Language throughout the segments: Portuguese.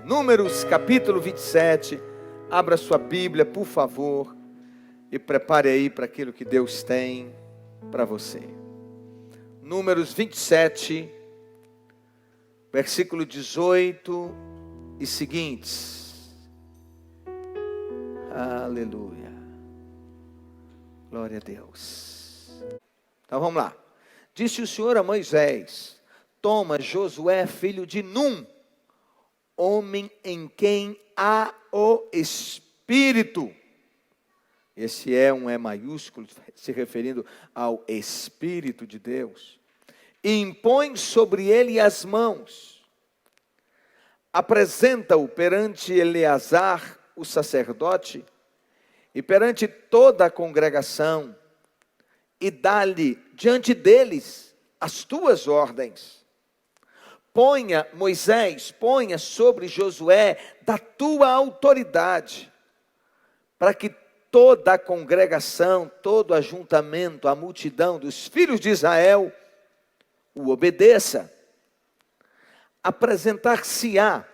Números capítulo 27. Abra sua Bíblia, por favor, e prepare aí para aquilo que Deus tem para você. Números 27, versículo 18 e seguintes. Aleluia. Glória a Deus. Então vamos lá. Disse o Senhor a Moisés: toma Josué, filho de Num, homem em quem há o Espírito. Esse é um E maiúsculo, se referindo ao Espírito de Deus. E impõe sobre ele as mãos. Apresenta-o perante Eleazar, o sacerdote, e perante toda a congregação, e dá-lhe diante deles as tuas ordens. Moisés, ponha sobre Josué da tua autoridade, para que toda a congregação, todo o ajuntamento, a multidão dos filhos de Israel o obedeça. Apresentar-se-á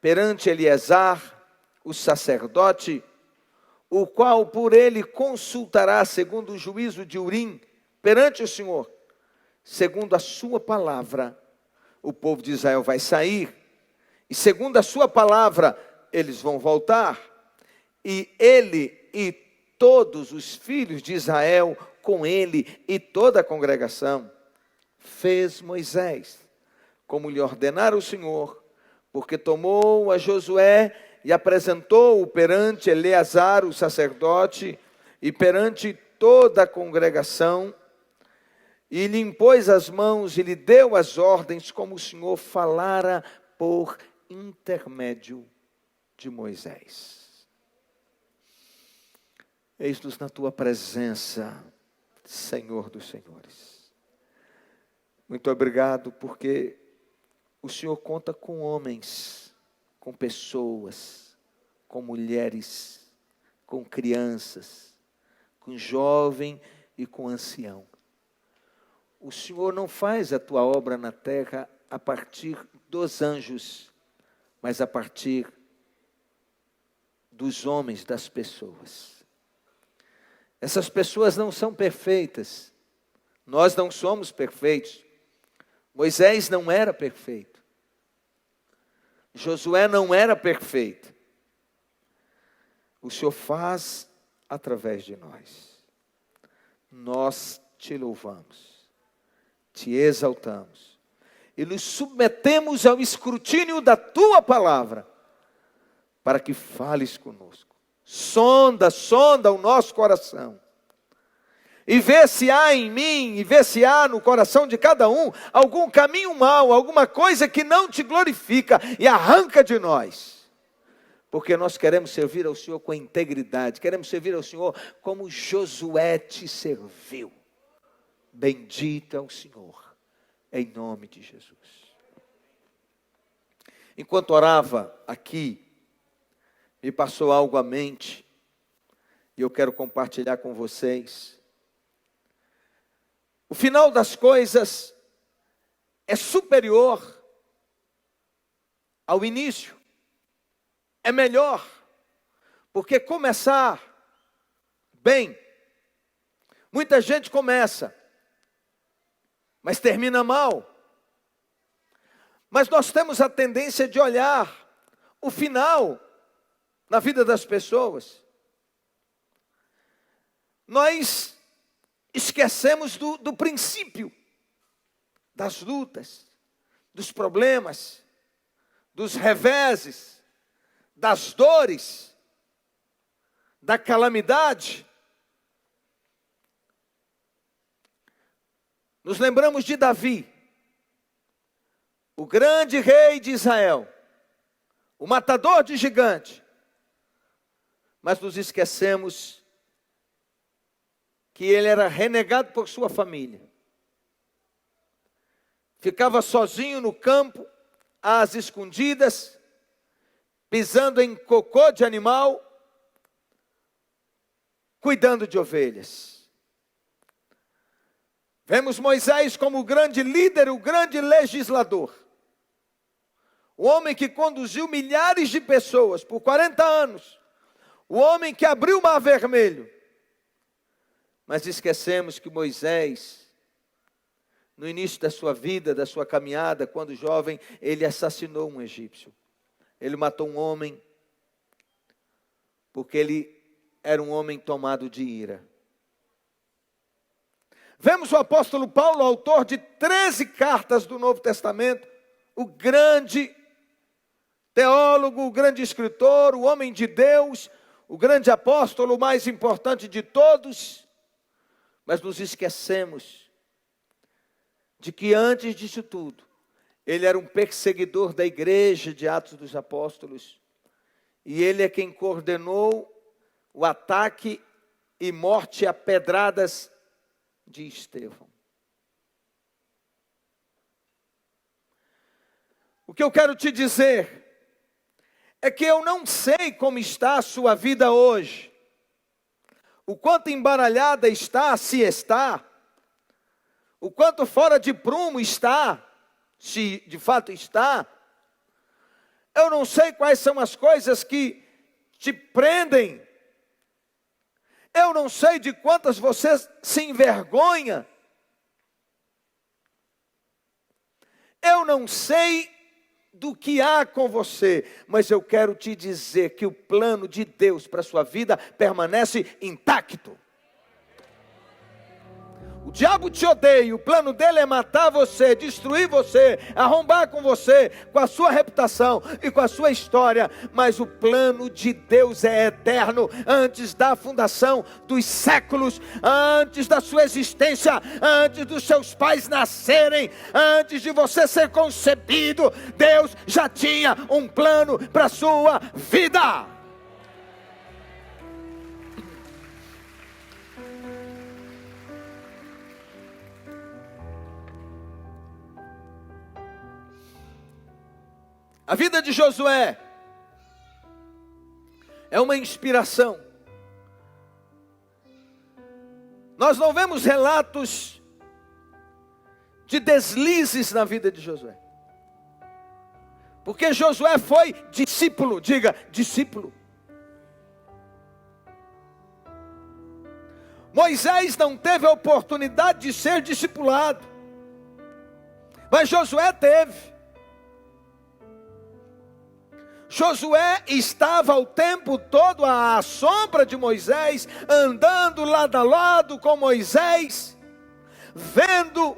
perante Eleazar, o sacerdote, o qual por ele consultará segundo o juízo de Urim, perante o Senhor, segundo a sua palavra. O povo de Israel vai sair, e segundo a sua palavra, eles vão voltar, e ele e todos os filhos de Israel, com ele e toda a congregação. Fez Moisés, como lhe ordenara o Senhor, porque tomou a Josué e apresentou-o perante Eleazar, o sacerdote, e perante toda a congregação, e lhe impôs as mãos e lhe deu as ordens, como o Senhor falara por intermédio de Moisés. Eis-nos na tua presença, Senhor dos senhores. Muito obrigado, porque o Senhor conta com homens, com pessoas, com mulheres, com crianças, com jovem e com ancião. O Senhor não faz a tua obra na terra a partir dos anjos, mas a partir dos homens, das pessoas. Essas pessoas não são perfeitas. Nós não somos perfeitos. Moisés não era perfeito. Josué não era perfeito. O Senhor faz através de nós. Nós te louvamos. Te exaltamos e nos submetemos ao escrutínio da tua palavra, para que fales conosco. Sonda o nosso coração, e vê se há em mim, e vê se há no coração de cada um, algum caminho mau, alguma coisa que não te glorifica, e arranca de nós, porque nós queremos servir ao Senhor com integridade, queremos servir ao Senhor como Josué te serviu. Bendito é o Senhor, em nome de Jesus. Enquanto orava aqui, me passou algo à mente, e eu quero compartilhar com vocês. O final das coisas é superior ao início, é melhor, porque começar bem, muita gente começa, mas termina mal. Mas nós temos a tendência de olhar o final na vida das pessoas. Nós esquecemos do princípio, das lutas, dos problemas, dos reveses, das dores, da calamidade. Nos lembramos de Davi, o grande rei de Israel, o matador de gigante, mas nos esquecemos que ele era renegado por sua família. Ficava sozinho no campo, às escondidas, pisando em cocô de animal, cuidando de ovelhas. Vemos Moisés como o grande líder, o grande legislador. o homem que conduziu milhares de pessoas por 40 anos, o homem que abriu o Mar Vermelho. Mas esquecemos que Moisés, no início da sua vida, da sua caminhada, quando jovem, ele assassinou um egípcio. Ele matou um homem, porque ele era um homem tomado de ira. Vemos o apóstolo Paulo, autor de 13 cartas do Novo Testamento, o grande teólogo, o grande escritor, o homem de Deus, o grande apóstolo, o mais importante de todos. Mas nos esquecemos de que antes disso tudo, ele era um perseguidor da igreja de Atos dos Apóstolos. E ele é quem coordenou o ataque e morte a pedradas de Estevão. O que eu quero te dizer é que eu não sei como está a sua vida hoje. O quanto embaralhada está, se está. O quanto fora de prumo está, se de fato está. Eu não sei quais são as coisas que te prendem. Eu não sei de quantas você se envergonha. Eu não sei do que há com você, mas eu quero te dizer que o plano de Deus para a sua vida permanece intacto. O diabo te odeia, o plano dele é matar você, destruir você, arrombar com você, com a sua reputação e com a sua história. Mas o plano de Deus é eterno, antes da fundação dos séculos, antes da sua existência, antes dos seus pais nascerem, antes de você ser concebido, Deus já tinha um plano para a sua vida. A vida de Josué é uma inspiração. Nós não vemos relatos de deslizes na vida de Josué. Porque Josué foi discípulo, diga, discípulo. Moisés não teve a oportunidade de ser discipulado, mas Josué teve. Josué estava o tempo todo à sombra de Moisés, andando lado a lado com Moisés, vendo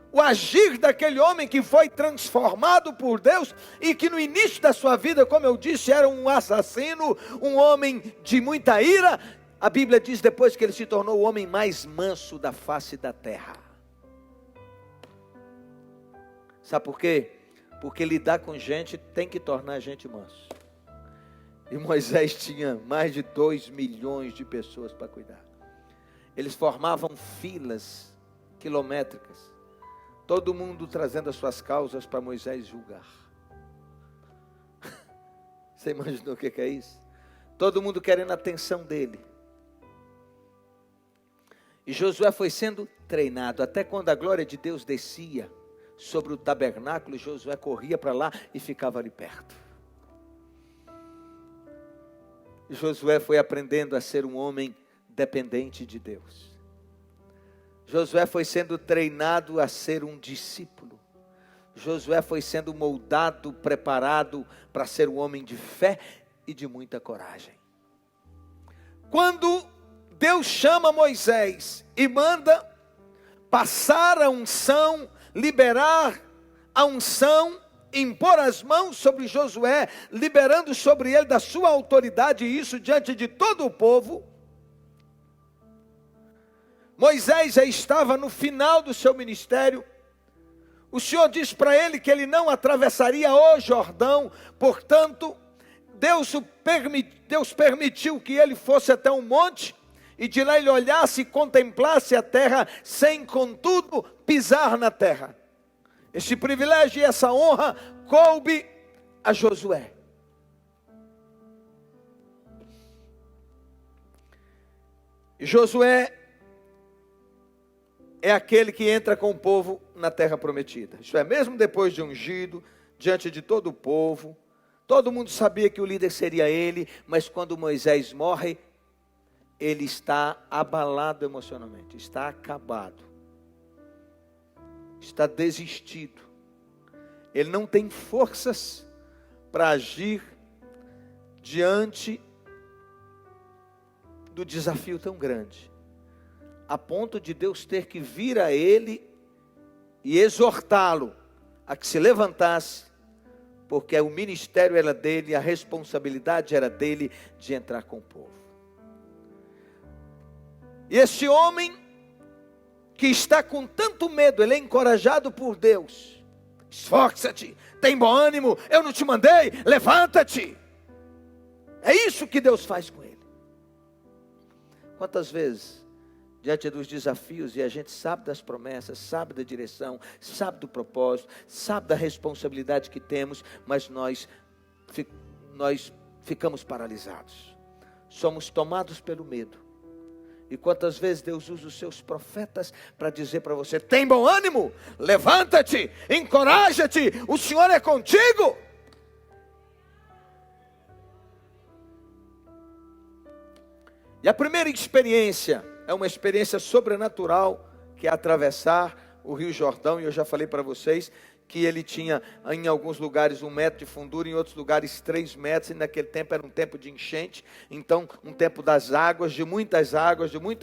o agir daquele homem que foi transformado por Deus e que no início da sua vida, como eu disse, era um assassino, um homem de muita ira. A Bíblia diz depois que ele se tornou o homem mais manso da face da terra. Sabe por quê? Porque lidar com gente tem que tornar a gente manso. E Moisés tinha mais de 2 milhões de pessoas para cuidar. Eles formavam filas quilométricas. Todo mundo trazendo as suas causas para Moisés julgar. Você imaginou o que é isso? Todo mundo querendo a atenção dele. E Josué foi sendo treinado. Até quando a glória de Deus descia sobre o tabernáculo, Josué corria para lá e ficava ali perto. Josué foi aprendendo a ser um homem dependente de Deus. Josué foi sendo treinado a ser um discípulo. Josué foi sendo moldado, preparado para ser um homem de fé e de muita coragem. Quando Deus chama Moisés e manda passar a unção, liberar a unção, impor as mãos sobre Josué, liberando sobre ele da sua autoridade, e isso diante de todo o povo. Moisés já estava no final do seu ministério. O Senhor diz para ele que ele não atravessaria o Jordão, portanto, Deus permitiu que ele fosse até um monte, e de lá ele olhasse e contemplasse a terra, sem contudo pisar na terra. Esse privilégio e essa honra coube a Josué. Josué é aquele que entra com o povo na terra prometida. Isto é, mesmo depois de ungido, diante de todo o povo. Todo mundo sabia que o líder seria ele, mas quando Moisés morre, ele está abalado emocionalmente, está acabado, está desistido. Ele não tem forças para agir diante do desafio tão grande, a ponto de Deus ter que vir a ele e exortá-lo a que se levantasse, porque o ministério era dele, a responsabilidade era dele de entrar com o povo. E esse homem que está com tanto medo, ele é encorajado por Deus. Esforça-te, tem bom ânimo, eu não te mandei, levanta-te. É isso que Deus faz com ele. Quantas vezes, diante dos desafios, e a gente sabe das promessas, sabe da direção, sabe do propósito, sabe da responsabilidade que temos, mas nós ficamos paralisados, somos tomados pelo medo. E quantas vezes Deus usa os seus profetas para dizer para você: tem bom ânimo, levanta-te, encoraja-te, o Senhor é contigo. E a primeira experiência é uma experiência sobrenatural, que é atravessar o Rio Jordão. E eu já falei para vocês que ele tinha em alguns lugares 1 metro de fundura, em outros lugares 3 metros, e naquele tempo era um tempo de enchente, então um tempo das águas, de muita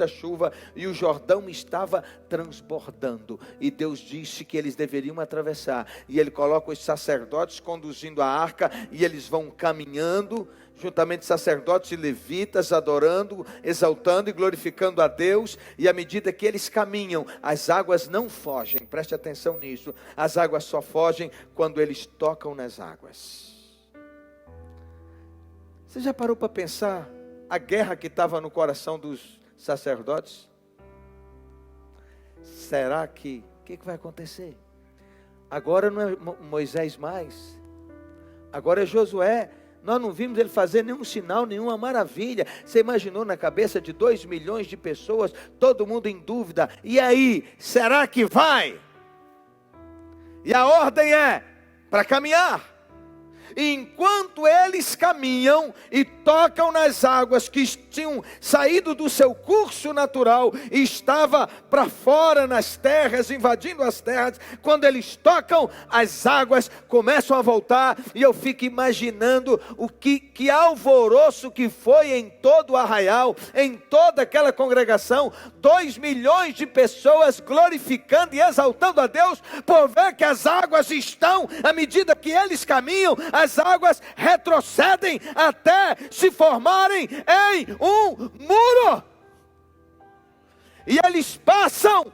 chuva, e o Jordão estava transbordando, e Deus disse que eles deveriam atravessar, e ele coloca os sacerdotes conduzindo a arca, e eles vão caminhando, juntamente sacerdotes e levitas, adorando, exaltando e glorificando a Deus, e à medida que eles caminham, as águas não fogem, preste atenção nisso, as águas só fogem quando eles tocam nas águas. Você já parou para pensar a guerra que estava no coração dos sacerdotes? Será que, o que vai acontecer? Agora não é Moisés mais, agora é Josué. Nós não vimos ele fazer nenhum sinal, nenhuma maravilha. Você imaginou na cabeça de 2 milhões de pessoas, todo mundo em dúvida. E aí, será que vai? E a ordem é para caminhar. E enquanto eles caminham e tocam nas águas que tinham saído do seu curso natural e estava para fora nas terras, invadindo as terras, quando eles tocam, as águas começam a voltar, e eu fico imaginando o que alvoroço que foi em todo o arraial, em toda aquela congregação, 2 milhões de pessoas glorificando e exaltando a Deus, por ver que as águas estão, à medida que eles caminham, as águas retrocedem até se formarem em um muro. E eles passam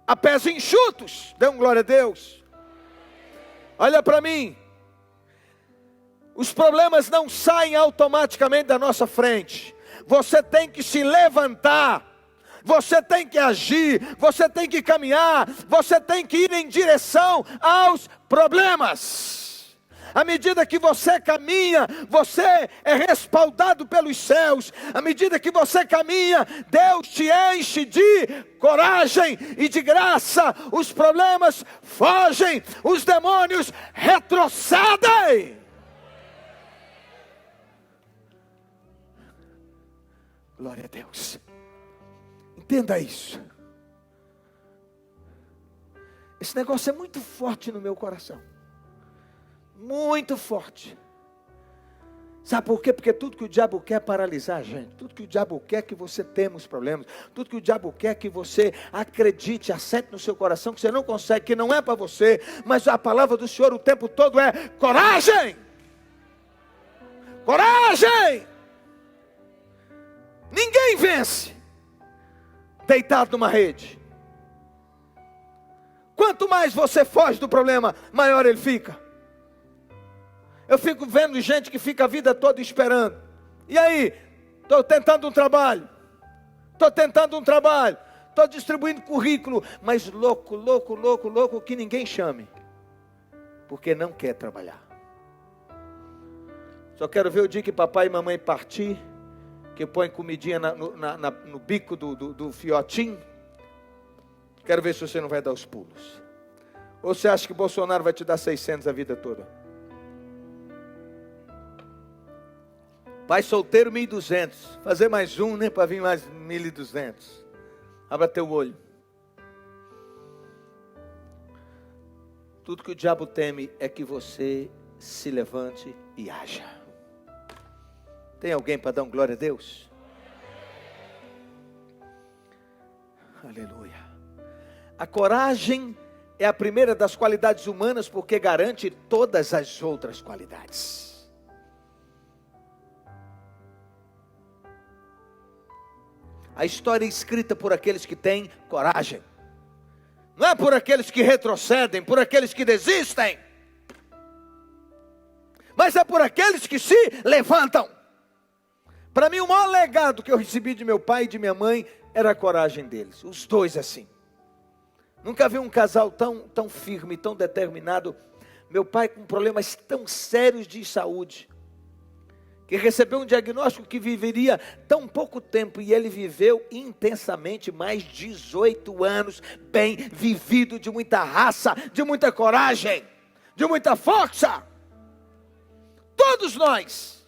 a pés enxutos. Dê um glória a Deus. Olha para mim. Os problemas não saem automaticamente da nossa frente. Você tem que se levantar. Você tem que agir. Você tem que caminhar. Você tem que ir em direção aos problemas. À medida que você caminha, você é respaldado pelos céus. À medida que você caminha, Deus te enche de coragem e de graça. Os problemas fogem, os demônios retrocedem. Glória a Deus. Entenda isso. Esse negócio é muito forte no meu coração. Muito forte. Sabe por quê? Porque tudo que o diabo quer é paralisar a gente. Tudo que o diabo quer é que você tema os problemas. Tudo que o diabo quer é que você acredite, assente no seu coração que você não consegue, que não é para você. Mas a palavra do Senhor o tempo todo é coragem! Coragem! Ninguém vence deitado numa rede. Quanto mais você foge do problema, maior ele fica. Eu fico vendo gente que fica a vida toda esperando. E aí? Estou tentando um trabalho. Estou distribuindo currículo. Mas louco, que ninguém chame. Porque não quer trabalhar. Só quero ver o dia que papai e mamãe partir, que põe comidinha no bico do fiotinho. Quero ver se você não vai dar os pulos. Ou você acha que Bolsonaro vai te dar 600 a vida toda? Pai solteiro, 1.200. Fazer mais um, né? Para vir mais 1.200. Abra teu olho. Tudo que o diabo teme é que você se levante e haja. Tem alguém para dar um glória a Deus? Aleluia. A coragem é a primeira das qualidades humanas porque garante todas as outras qualidades. A história é escrita por aqueles que têm coragem. Não é por aqueles que retrocedem, por aqueles que desistem. Mas é por aqueles que se levantam. Para mim, o maior legado que eu recebi de meu pai e de minha mãe era a coragem deles. Os dois assim. Nunca vi um casal tão firme, tão determinado. Meu pai com problemas tão sérios de saúde. Que recebeu um diagnóstico que viveria tão pouco tempo. E ele viveu intensamente mais 18 anos. Bem vivido, de muita raça, de muita coragem, de muita força. Todos nós.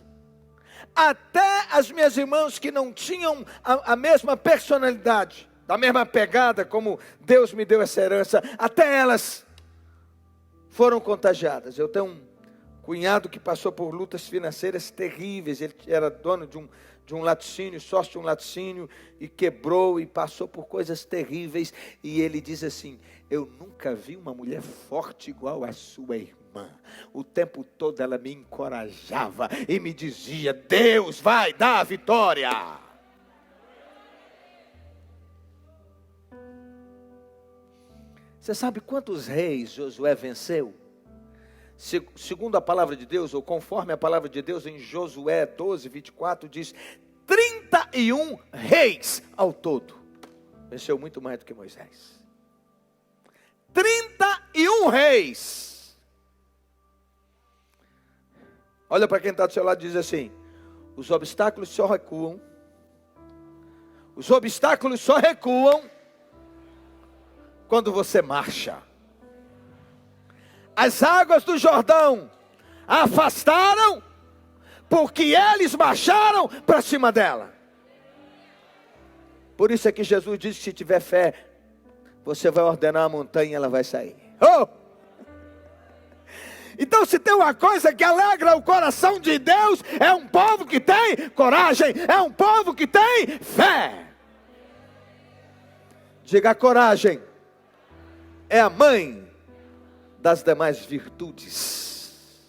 Até as minhas irmãs que não tinham a mesma personalidade, da mesma pegada como Deus me deu essa herança, até elas foram contagiadas. Eu tenho um cunhado que passou por lutas financeiras terríveis. Ele era dono de um laticínio, sócio de um laticínio, e quebrou e passou por coisas terríveis. E ele diz assim: eu nunca vi uma mulher forte igual a sua irmã. O tempo todo ela me encorajava e me dizia: Deus vai dar a vitória. Você sabe quantos reis Josué venceu? Segundo a palavra de Deus, ou conforme a palavra de Deus, em Josué 12, 24, diz 31 reis ao todo. Venceu muito mais do que Moisés. 31 reis. Olha para quem está do seu lado e diz assim: os obstáculos só recuam. Os obstáculos só recuam quando você marcha. As águas do Jordão afastaram porque eles marcharam para cima dela. Por isso é que Jesus disse que se tiver fé, você vai ordenar a montanha e ela vai sair. Oh! Então, se tem uma coisa que alegra o coração de Deus, é um povo que tem coragem, é um povo que tem fé. Diga: a coragem é a mãe das demais virtudes.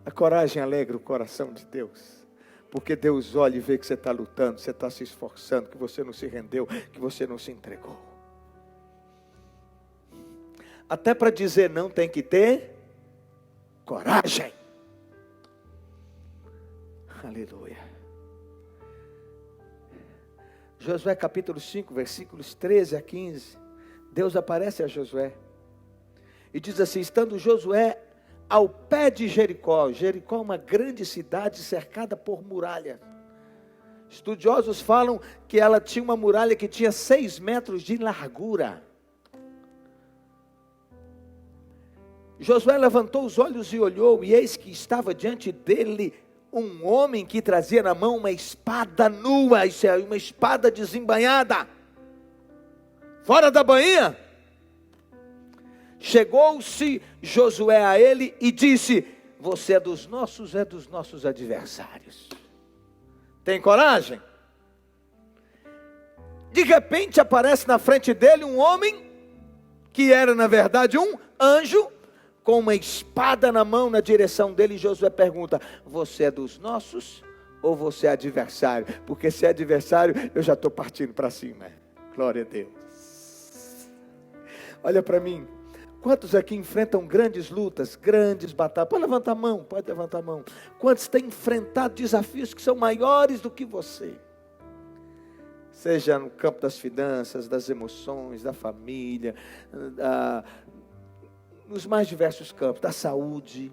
A coragem alegra o coração de Deus, porque Deus olha e vê que você está lutando, você está se esforçando, que você não se rendeu, que você não se entregou. Até para dizer não tem que ter coragem. Aleluia. Josué capítulo 5, versículos 13 a 15. Deus aparece a Josué e diz assim: estando Josué ao pé de Jericó. Jericó é uma grande cidade cercada por muralha. Estudiosos falam que ela tinha uma muralha que tinha 6 metros de largura. Josué levantou os olhos e olhou, e eis que estava diante dele um homem que trazia na mão uma espada nua, isso é, uma espada desembainhada, fora da bainha. Chegou-se Josué a ele e disse: você é dos nossos adversários. Tem coragem? De repente aparece na frente dele um homem, que era na verdade um anjo, com uma espada na mão na direção dele. E Josué pergunta: você é dos nossos ou você é adversário? Porque se é adversário, eu já estou partindo para cima. Glória a Deus. Olha para mim. Quantos aqui enfrentam grandes lutas, grandes batalhas? Pode levantar a mão, pode levantar a mão. Quantos têm enfrentado desafios que são maiores do que você? Seja no campo das finanças, das emoções, da família, nos mais diversos campos, da saúde.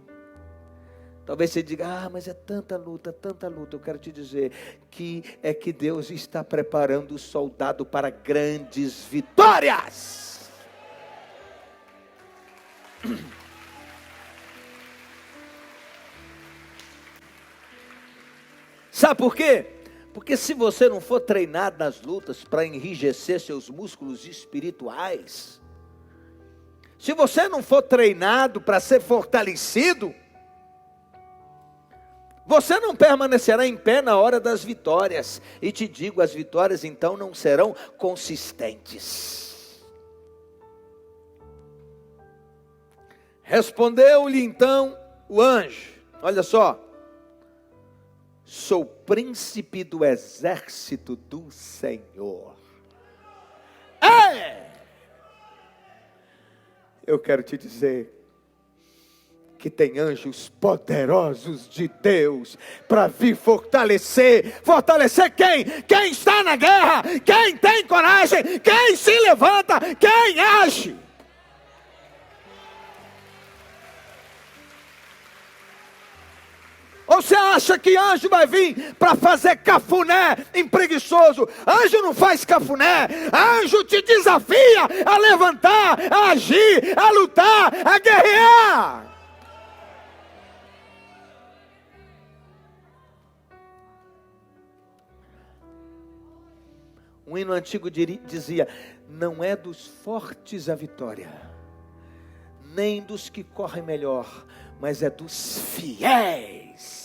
Talvez você diga, mas é tanta luta, tanta luta. Eu quero te dizer que é que Deus está preparando o soldado para grandes vitórias. Sabe por quê? Porque se você não for treinado nas lutas para enrijecer seus músculos espirituais, se você não for treinado para ser fortalecido, você não permanecerá em pé na hora das vitórias. E te digo, as vitórias então não serão consistentes. Respondeu-lhe então o anjo, olha só: sou príncipe do exército do Senhor. Eu quero te dizer que tem anjos poderosos de Deus para vir fortalecer. Fortalecer quem? Quem está na guerra, quem tem coragem, quem se levanta, quem age. Ou você acha que anjo vai vir para fazer cafuné em preguiçoso? Anjo não faz cafuné. Anjo te desafia a levantar, a agir, a lutar, a guerrear. Um hino antigo dizia: não é dos fortes a vitória, nem dos que correm melhor, mas é dos fiéis,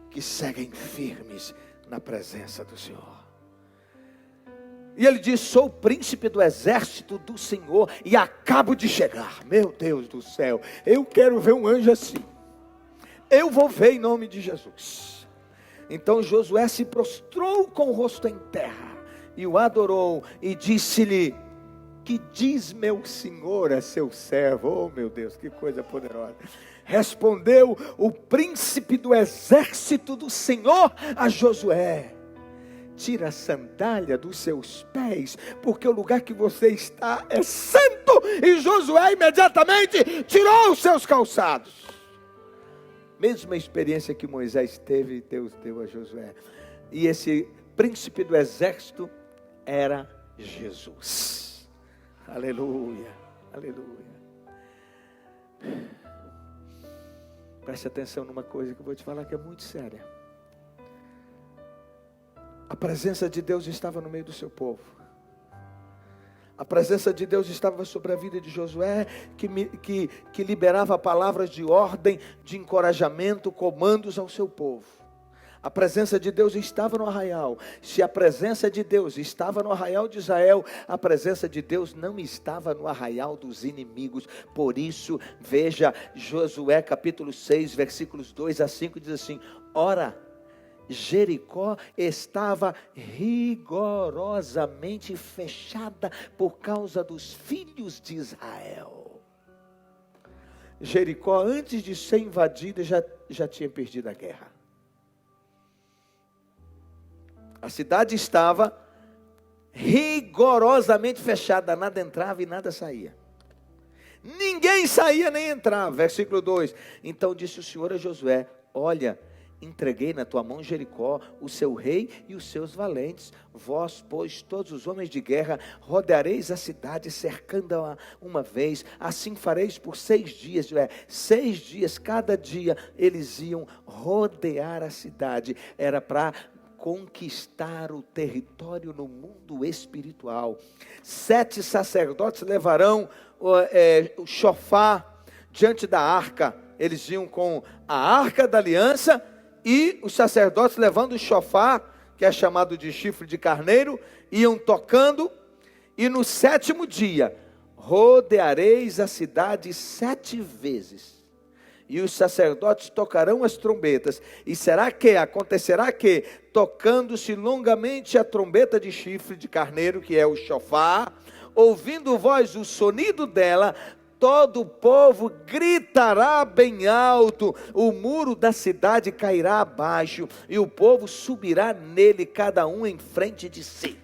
que seguem firmes na presença do Senhor. E ele diz: sou príncipe do exército do Senhor e acabo de chegar. Meu Deus do céu, eu quero ver um anjo assim. Eu vou ver em nome de Jesus. Então Josué se prostrou com o rosto em terra e o adorou e disse-lhe: que diz meu senhor a seu servo? Oh meu Deus, que coisa poderosa. Respondeu o príncipe do exército do Senhor a Josué: tira a sandália dos seus pés, porque o lugar que você está é santo. E Josué imediatamente tirou os seus calçados. Mesma experiência que Moisés teve, Deus deu a Josué. E esse príncipe do exército era Jesus. Aleluia, aleluia. Preste atenção numa coisa que eu vou te falar que é muito séria. A presença de Deus estava no meio do seu povo. A presença de Deus estava sobre a vida de Josué, que liberava palavras de ordem, de encorajamento, comandos ao seu povo. A presença de Deus estava no arraial. Se a presença de Deus estava no arraial de Israel, a presença de Deus não estava no arraial dos inimigos. Por isso, veja, Josué capítulo 6, versículos 2 a 5, diz assim: ora, Jericó estava rigorosamente fechada por causa dos filhos de Israel. Jericó, antes de ser invadida, já tinha perdido a guerra. A cidade estava rigorosamente fechada, nada entrava e nada saía. Ninguém saía nem entrava. Versículo 2: então disse o Senhor a Josué: olha, entreguei na tua mão Jericó, o seu rei e os seus valentes. Vós, pois, todos os homens de guerra, rodeareis a cidade, cercando-a uma vez. Assim fareis por 6 dias. 6 dias, cada dia, eles iam rodear a cidade. Era para conquistar o território no mundo espiritual. 7 sacerdotes levarão o chofar diante da arca. Eles iam com a arca da aliança, e os sacerdotes levando o chofar, que é chamado de chifre de carneiro, iam tocando. E no 7º dia, rodeareis a cidade 7 vezes. E os sacerdotes tocarão as trombetas. E acontecerá que, tocando-se longamente a trombeta de chifre de carneiro, que é o chofar, ouvindo vós o sonido dela, todo o povo gritará bem alto, o muro da cidade cairá abaixo, e o povo subirá nele, cada um em frente de si.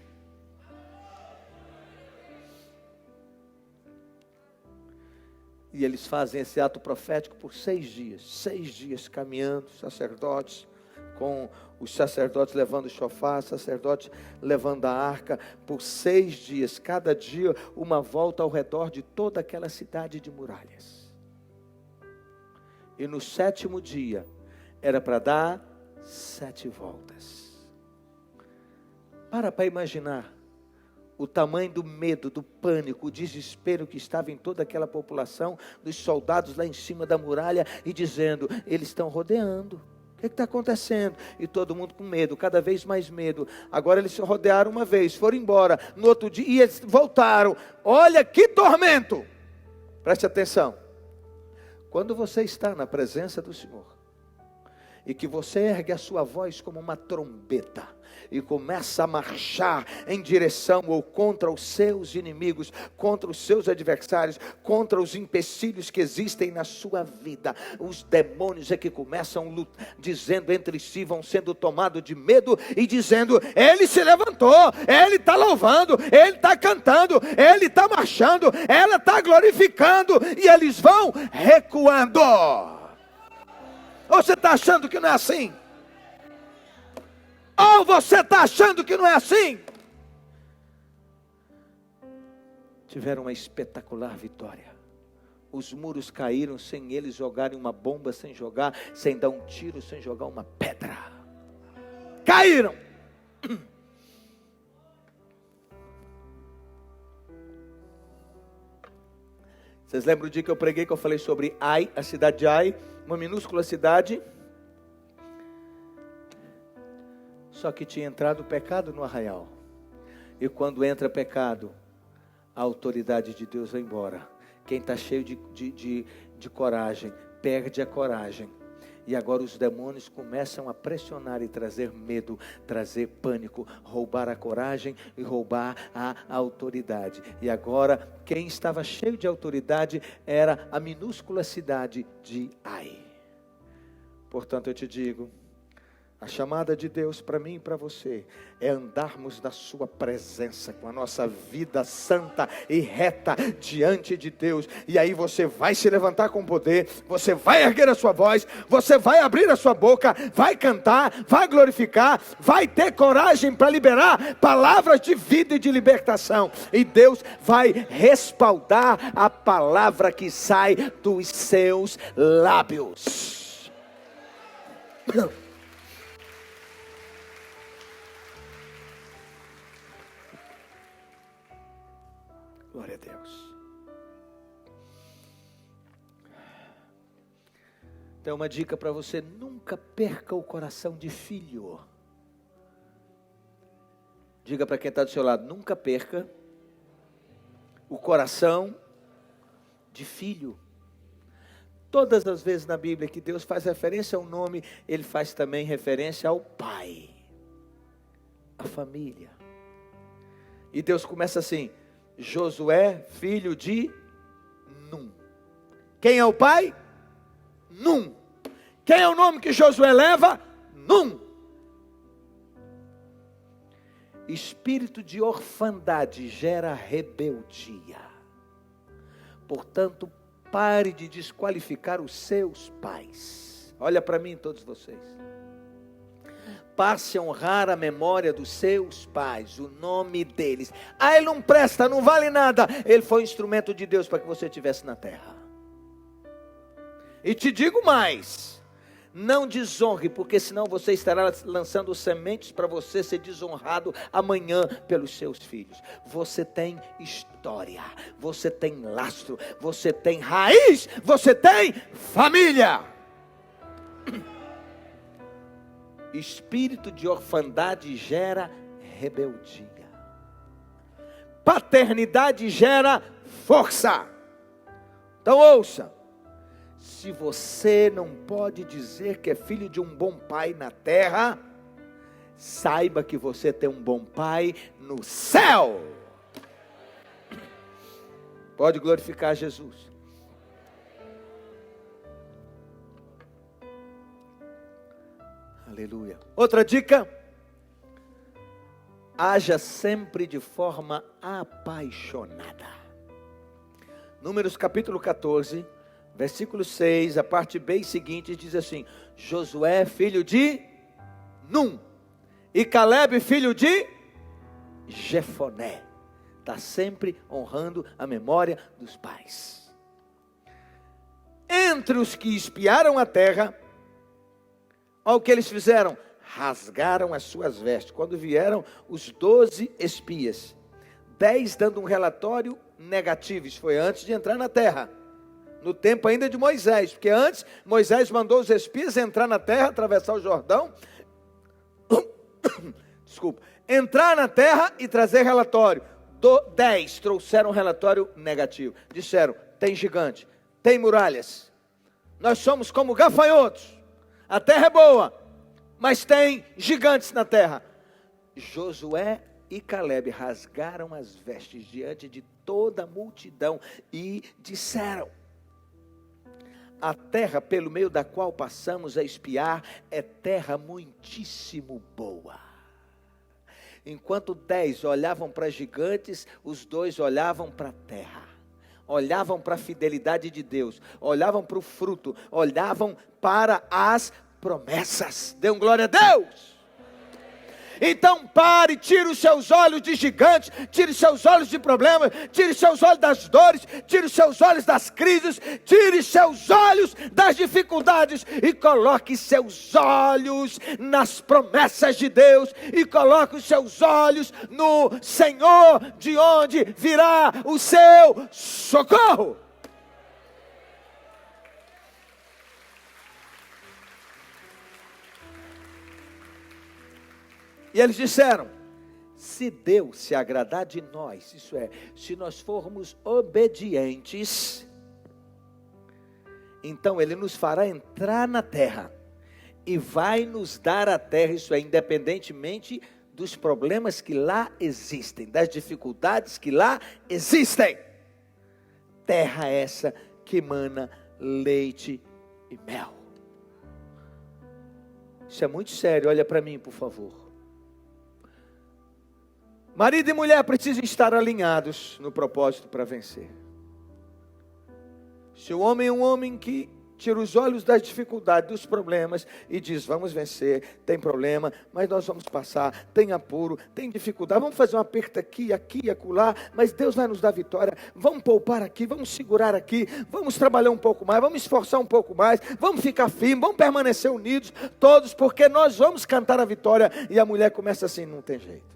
E eles fazem esse ato profético por 6 dias. 6 dias caminhando, sacerdotes, com os sacerdotes levando o chofar, sacerdotes levando a arca, por 6 dias, cada dia uma volta ao redor de toda aquela cidade de muralhas. E no 7º dia, era para dar 7 voltas. Para imaginar o tamanho do medo, do pânico, o desespero que estava em toda aquela população, dos soldados lá em cima da muralha, e dizendo, eles estão rodeando. O que está acontecendo? E todo mundo com medo, cada vez mais medo. Agora eles se rodearam uma vez, foram embora. No outro dia, e eles voltaram. Olha que tormento! Preste atenção. Quando você está na presença do Senhor, e que você ergue a sua voz como uma trombeta, e começa a marchar em direção ou contra os seus inimigos, contra os seus adversários, contra os empecilhos que existem na sua vida, os demônios é que começam dizendo entre si, vão sendo tomados de medo e dizendo, ele se levantou, ele está louvando, ele está cantando, ele está marchando, ela está glorificando, e eles vão recuando. Ou você está achando que não é assim? Ou você está achando que não é assim? Tiveram uma espetacular vitória. Os muros caíram sem eles jogarem uma bomba, sem jogar, sem dar um tiro, sem jogar uma pedra. Caíram. Vocês lembram do dia que eu preguei, que eu falei sobre Ai, a cidade de Ai, uma minúscula cidade, só que tinha entrado o pecado no arraial. E quando entra pecado, a autoridade de Deus vai embora. Quem está cheio de coragem, perde a coragem. E agora os demônios começam a pressionar e trazer medo, trazer pânico, roubar a coragem e roubar a autoridade. E agora quem estava cheio de autoridade era a minúscula cidade de Ai. Portanto eu te digo, a chamada de Deus para mim e para você é andarmos na sua presença com a nossa vida santa e reta diante de Deus. E aí você vai se levantar com poder, você vai erguer a sua voz, você vai abrir a sua boca, vai cantar, vai glorificar, vai ter coragem para liberar palavras de vida e de libertação. E Deus vai respaldar a palavra que sai dos seus lábios. Glória a Deus. Então uma dica para você, nunca perca o coração de filho. Diga para quem está do seu lado, nunca perca o coração de filho. Todas as vezes na Bíblia que Deus faz referência ao nome, Ele faz também referência ao pai, à família. E Deus começa assim, Josué, filho de Num. Quem é o pai? Num. Quem é o nome que Josué leva? Num. Espírito de orfandade gera rebeldia. Portanto, pare de desqualificar os seus pais. Olha para mim, todos vocês. Passe a honrar a memória dos seus pais, o nome deles. Ah, ele não presta, não vale nada. Ele foi instrumento de Deus para que você estivesse na terra. E te digo mais, não desonre, porque senão você estará lançando sementes para você ser desonrado amanhã pelos seus filhos. Você tem história, você tem lastro, você tem raiz, você tem família. Espírito de orfandade gera rebeldia. Paternidade gera força. Então ouça. Se você não pode dizer que é filho de um bom pai na terra, saiba que você tem um bom pai no céu. Pode glorificar Jesus. Aleluia. Outra dica. Haja sempre de forma apaixonada. Números capítulo 14, versículo 6, a parte B seguinte diz assim: Josué, filho de Num, e Caleb, filho de Jefoné. Está sempre honrando a memória dos pais. Entre os que espiaram a terra, olha o que eles fizeram: rasgaram as suas vestes. Quando vieram os 12 espias, 10 dando um relatório negativo. Isso foi antes de entrar na terra, no tempo ainda de Moisés, porque antes Moisés mandou os espias entrar na terra, atravessar o Jordão, desculpa, entrar na terra e trazer relatório. 10 trouxeram um relatório negativo, disseram: tem gigante, tem muralhas, nós somos como gafanhotos, a terra é boa, mas tem gigantes na terra. Josué e Caleb rasgaram as vestes diante de toda a multidão e disseram: a terra pelo meio da qual passamos a espiar é terra muitíssimo boa. Enquanto 10 olhavam para gigantes, os 2 olhavam para a terra, olhavam para a fidelidade de Deus, olhavam para o fruto, olhavam para as promessas. Dê um glória a Deus. Então pare, tire os seus olhos de gigantes, tire os seus olhos de problemas, tire os seus olhos das dores, tire os seus olhos das crises, tire os seus olhos das dificuldades e coloque seus olhos nas promessas de Deus e coloque os seus olhos no Senhor, de onde virá o seu socorro. E eles disseram: se Deus se agradar de nós, isso é, se nós formos obedientes, então Ele nos fará entrar na terra e vai nos dar a terra, isso é, independentemente dos problemas que lá existem, das dificuldades que lá existem. Terra essa que emana leite e mel. Isso é muito sério, olha para mim, por favor. Marido e mulher precisam estar alinhados no propósito para vencer. Se o homem é um homem que tira os olhos das dificuldades, dos problemas e diz: vamos vencer, tem problema, mas nós vamos passar, tem apuro, tem dificuldade, vamos fazer um aperto aqui, aqui, acolá, mas Deus vai nos dar vitória, vamos poupar aqui, vamos segurar aqui, vamos trabalhar um pouco mais, vamos esforçar um pouco mais, vamos ficar firmes, vamos permanecer unidos, todos, porque nós vamos cantar a vitória. E a mulher começa assim: não tem jeito.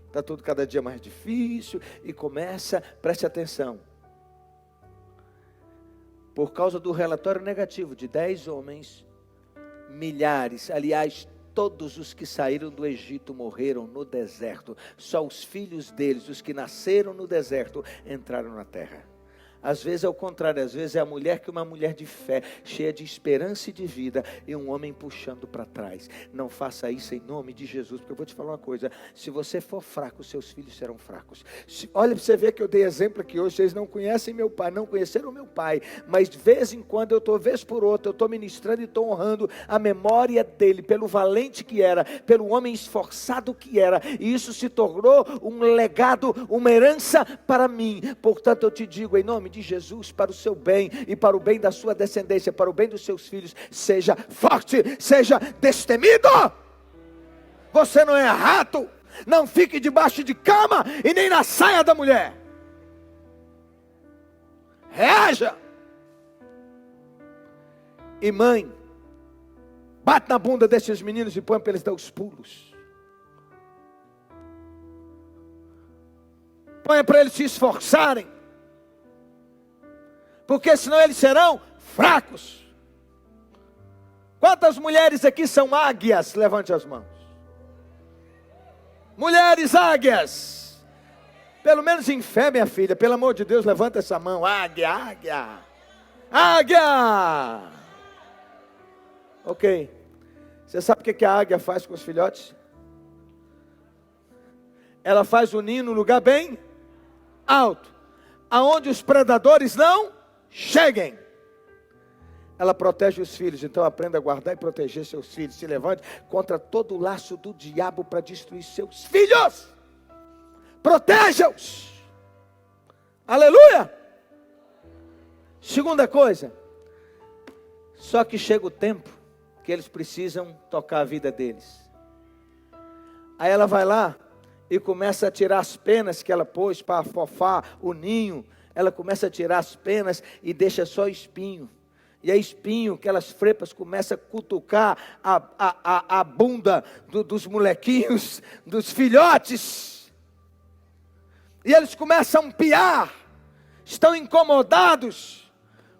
Está tudo cada dia mais difícil e começa, preste atenção, por causa do relatório negativo de 10 homens, milhares, aliás, todos os que saíram do Egito morreram no deserto. Só os filhos deles, os que nasceram no deserto, entraram na terra. Às vezes é o contrário, às vezes é a mulher que é uma mulher de fé, cheia de esperança e de vida, e um homem puxando para trás. Não faça isso em nome de Jesus, porque eu vou te falar uma coisa: se você for fraco, seus filhos serão fracos. Olha para você ver que eu dei exemplo aqui hoje, vocês não conhecem meu pai, não conheceram meu pai, mas de vez em quando eu estou, vez por outra, eu estou ministrando e estou honrando a memória dele, pelo valente que era, pelo homem esforçado que era, e isso se tornou um legado, uma herança para mim. Portanto eu te digo, em nome de Jesus, para o seu bem e para o bem da sua descendência, para o bem dos seus filhos, seja forte, seja destemido. Você não é rato, não fique debaixo de cama e nem na saia da mulher. Reaja. E mãe, bate na bunda desses meninos e põe para eles dar os pulos. Põe para eles se esforçarem, porque senão eles serão fracos. Quantas mulheres aqui são águias? Levante as mãos. Mulheres águias. Pelo menos em fé, minha filha, pelo amor de Deus, levanta essa mão. Águia, águia. Águia. Ok. Você sabe o que a águia faz com os filhotes? Ela faz o ninho no lugar bem alto, aonde os predadores não cheguem. Ela protege os filhos. Então aprenda a guardar e proteger seus filhos. Se levante contra todo o laço do diabo para destruir seus filhos. Proteja-os. Aleluia. Segunda coisa, só que chega o tempo que eles precisam tocar a vida deles. Aí ela vai lá e começa a tirar as penas que ela pôs para afofar o ninho. Ela começa a tirar as penas e deixa só espinho. E aí espinho, aquelas frepas, começa a cutucar a bunda dos molequinhos, dos filhotes. E eles começam a piar, estão incomodados,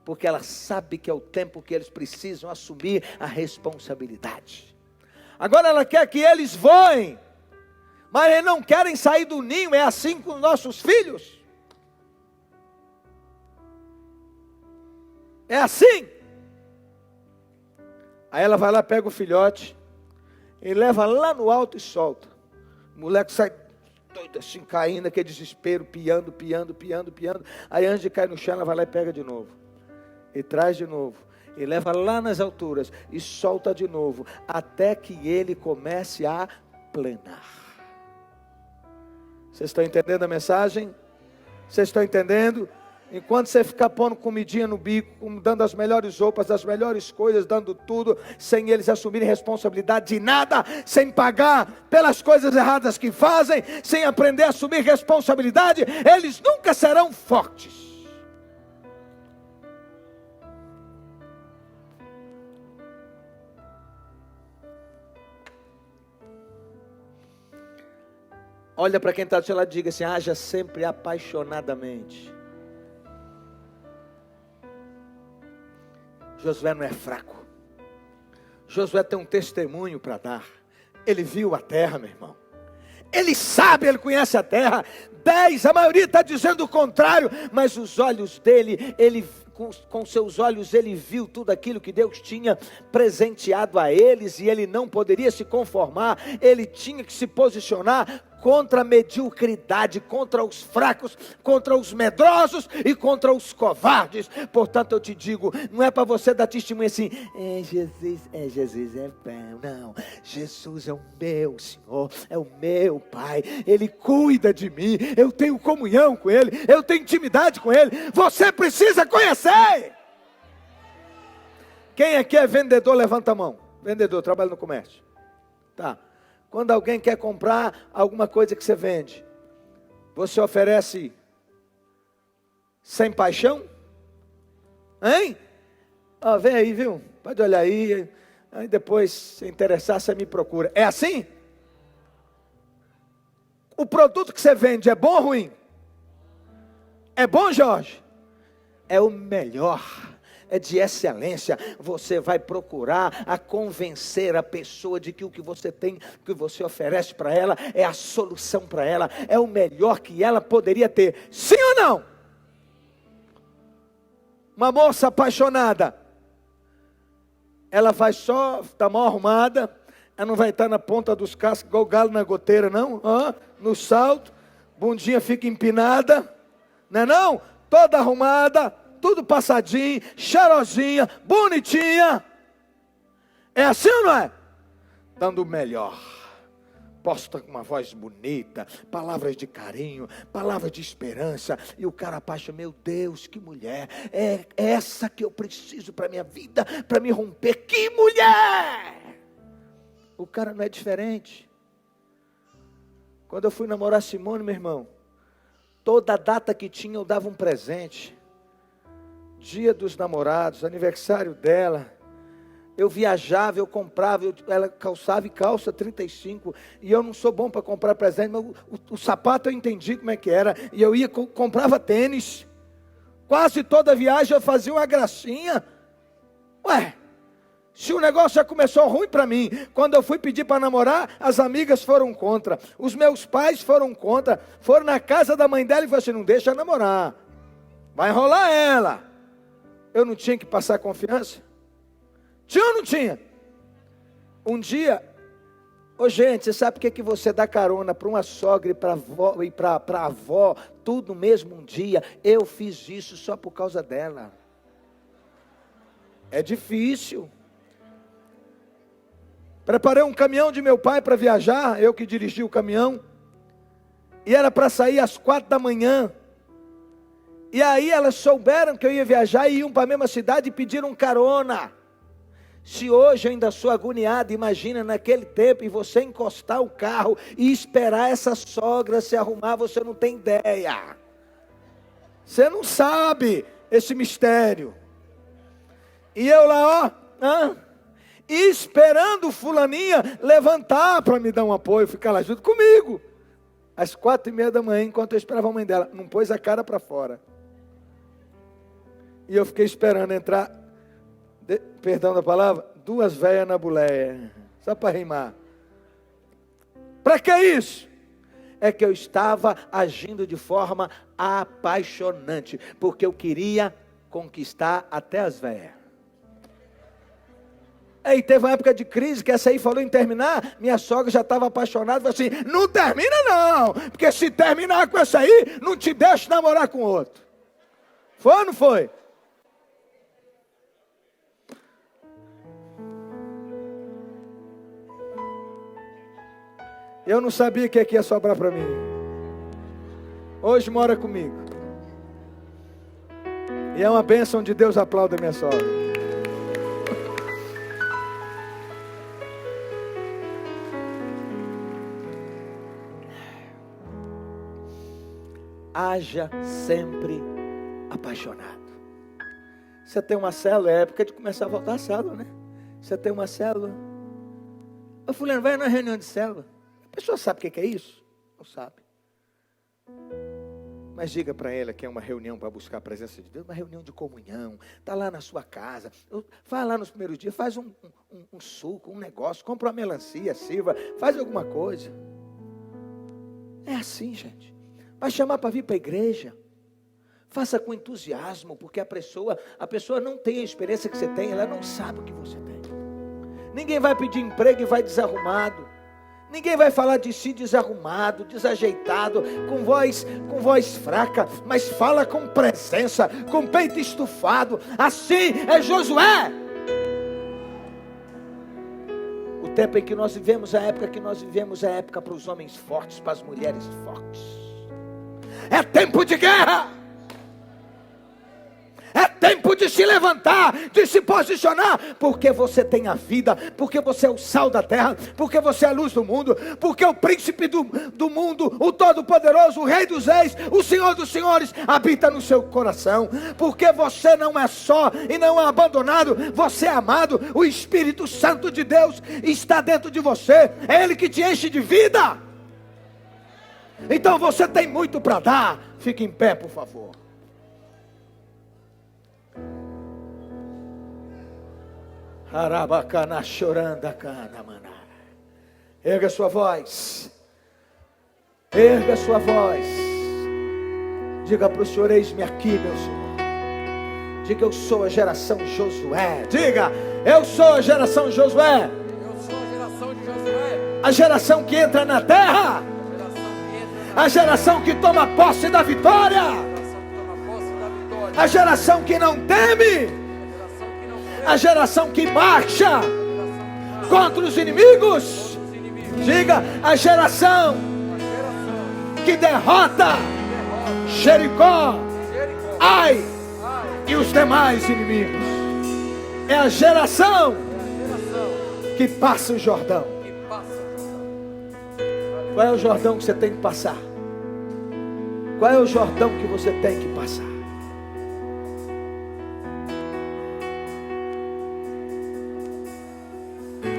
porque ela sabe que é o tempo que eles precisam assumir a responsabilidade. Agora ela quer que eles voem, mas eles não querem sair do ninho. É assim com nossos filhos. É assim. Aí ela vai lá, pega o filhote e leva lá no alto e solta. O moleque sai doido assim, caindo, aquele desespero, piando. Aí antes de cair no chão, ela vai lá e pega de novo. E traz de novo. E leva lá nas alturas e solta de novo, até que ele comece a planar. Vocês estão entendendo a mensagem? Vocês estão entendendo? Enquanto você ficar pondo comidinha no bico, dando as melhores roupas, as melhores coisas, dando tudo, sem eles assumirem responsabilidade de nada, sem pagar pelas coisas erradas que fazem, sem aprender a assumir responsabilidade, eles nunca serão fortes. Olha para quem está do seu lado e diga assim: haja sempre apaixonadamente. Josué não é fraco. Josué tem um testemunho para dar. Ele viu a terra, meu irmão. Ele sabe, ele conhece a terra. 10, a maioria está dizendo o contrário, mas os olhos dele, com seus olhos ele viu tudo aquilo que Deus tinha presenteado a eles, e ele não poderia se conformar. Ele tinha que se posicionar contra a mediocridade, contra os fracos, contra os medrosos e contra os covardes. Portanto eu te digo, não é para você dar testemunho assim: Jesus é bom. Não, Jesus é o meu Senhor, é o meu Pai, Ele cuida de mim, eu tenho comunhão com Ele, eu tenho intimidade com Ele. Você precisa conhecer. Quem aqui é vendedor, levanta a mão. Vendedor, trabalha no comércio. Tá. Quando alguém quer comprar alguma coisa que você vende, você oferece sem paixão? Hein? Ó, vem aí, viu? Pode olhar aí. Aí depois, se interessar, você me procura. É assim? O produto que você vende é bom ou ruim? É bom, Jorge? É o melhor. É de excelência. Você vai procurar a convencer a pessoa de que o que você tem, o que você oferece para ela, é a solução para ela, é o melhor que ela poderia ter. Sim ou não? Uma moça apaixonada, ela vai só estar mal arrumada, ela não vai estar na ponta dos cascos igual o galo na goteira, não. No salto, bundinha fica empinada, não é não? Toda arrumada, tudo passadinho, cheirosinha, bonitinha. É assim ou não é? Dando o melhor. Posta com uma voz bonita, palavras de carinho, palavras de esperança. E o cara apaixona: meu Deus, que mulher. É essa que eu preciso para minha vida, para me romper. Que mulher! O cara não é diferente. Quando eu fui namorar Simone, meu irmão, toda data que tinha eu dava um presente. Dia dos namorados, aniversário dela, eu viajava, eu comprava, ela calçava e calça 35, e eu não sou bom para comprar presente, mas o sapato eu entendi como é que era, e eu ia, comprava tênis, quase toda viagem eu fazia uma gracinha. Ué, se o negócio já começou ruim para mim, quando eu fui pedir para namorar, as amigas foram contra, os meus pais foram contra, foram na casa da mãe dela e falaram assim: não deixa namorar, vai enrolar ela. Eu não tinha que passar confiança? Tinha ou não tinha? Um dia, gente, você sabe por que você dá carona para uma sogra e para avó, tudo no mesmo dia? Eu fiz isso só por causa dela. É difícil. Preparei um caminhão de meu pai para viajar, eu que dirigi o caminhão, e era para sair às 4 da manhã. E aí elas souberam que eu ia viajar e iam para a mesma cidade e pediram carona. Se hoje eu ainda sou agoniado, imagina naquele tempo, e você encostar o carro e esperar essa sogra se arrumar, você não tem ideia. Você não sabe esse mistério. E eu lá, esperando fulaninha levantar para me dar um apoio, ficar lá junto comigo. Às 4:30 da manhã, enquanto eu esperava a mãe dela, não pôs a cara para fora. E eu fiquei esperando entrar, perdão da palavra, 2 velhas na boleia, só para rimar. Para que isso? É que eu estava agindo de forma apaixonante, porque eu queria conquistar até as velhas. Aí teve uma época de crise, que essa aí falou em terminar, minha sogra já estava apaixonada, falou assim, não termina não, porque se terminar com essa aí, não te deixo namorar com outro. Foi ou não foi? Eu não sabia que aqui ia sobrar para mim. Hoje mora comigo. E é uma bênção de Deus, aplauda minha sogra. Haja sempre apaixonado. Você tem uma célula, é época de começar a voltar a célula, né? Você tem uma célula. Ô fulano, vai na reunião de célula. A pessoa sabe o que é isso? Não sabe. Mas diga para ela que é uma reunião para buscar a presença de Deus, uma reunião de comunhão. Está lá na sua casa. Vai lá nos primeiros dias, faz um suco, um negócio, compra uma melancia, sirva, faz alguma coisa. É assim, gente. Vai chamar para vir para a igreja. Faça com entusiasmo, porque a pessoa não tem a experiência que você tem, ela não sabe o que você tem. Ninguém vai pedir emprego e vai desarrumado. Ninguém vai falar de si desarrumado, desajeitado, com voz fraca, mas fala com presença, com peito estufado. Assim é Josué. O tempo em que nós vivemos, a época que nós vivemos, é a época para os homens fortes, para as mulheres fortes. É tempo de guerra. É tempo de se levantar, de se posicionar, porque você tem a vida, porque você é o sal da terra, porque você é a luz do mundo, porque o príncipe do mundo, o todo-poderoso, o rei dos reis, o senhor dos senhores, habita no seu coração, porque você não é só e não é abandonado, você é amado, o Espírito Santo de Deus está dentro de você, é Ele que te enche de vida. Então você tem muito para dar. Fique em pé, por favor. Arabacana choranda cana maná. Erga sua voz. Erga sua voz. Diga para o Senhor, eis-me aqui, meu Senhor. Diga, eu sou a geração Josué. Diga, eu sou a geração Josué. Eu sou a geração de Josué. A geração que entra na terra. A geração que toma posse da vitória. A geração que não teme. A geração que marcha contra os inimigos. Diga, a geração que derrota Jericó, Ai e os demais inimigos. É a geração que passa o Jordão. Qual é o Jordão que você tem que passar? Qual é o Jordão que você tem que passar?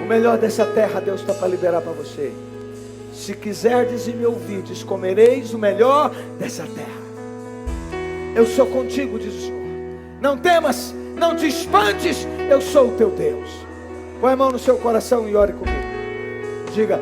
O melhor dessa terra Deus está para liberar para você. Se quiserdes e me ouvirdes, comereis o melhor dessa terra. Eu sou contigo, diz o Senhor. Não temas, não te espantes, eu sou o teu Deus. Põe a mão no seu coração e ore comigo. Diga: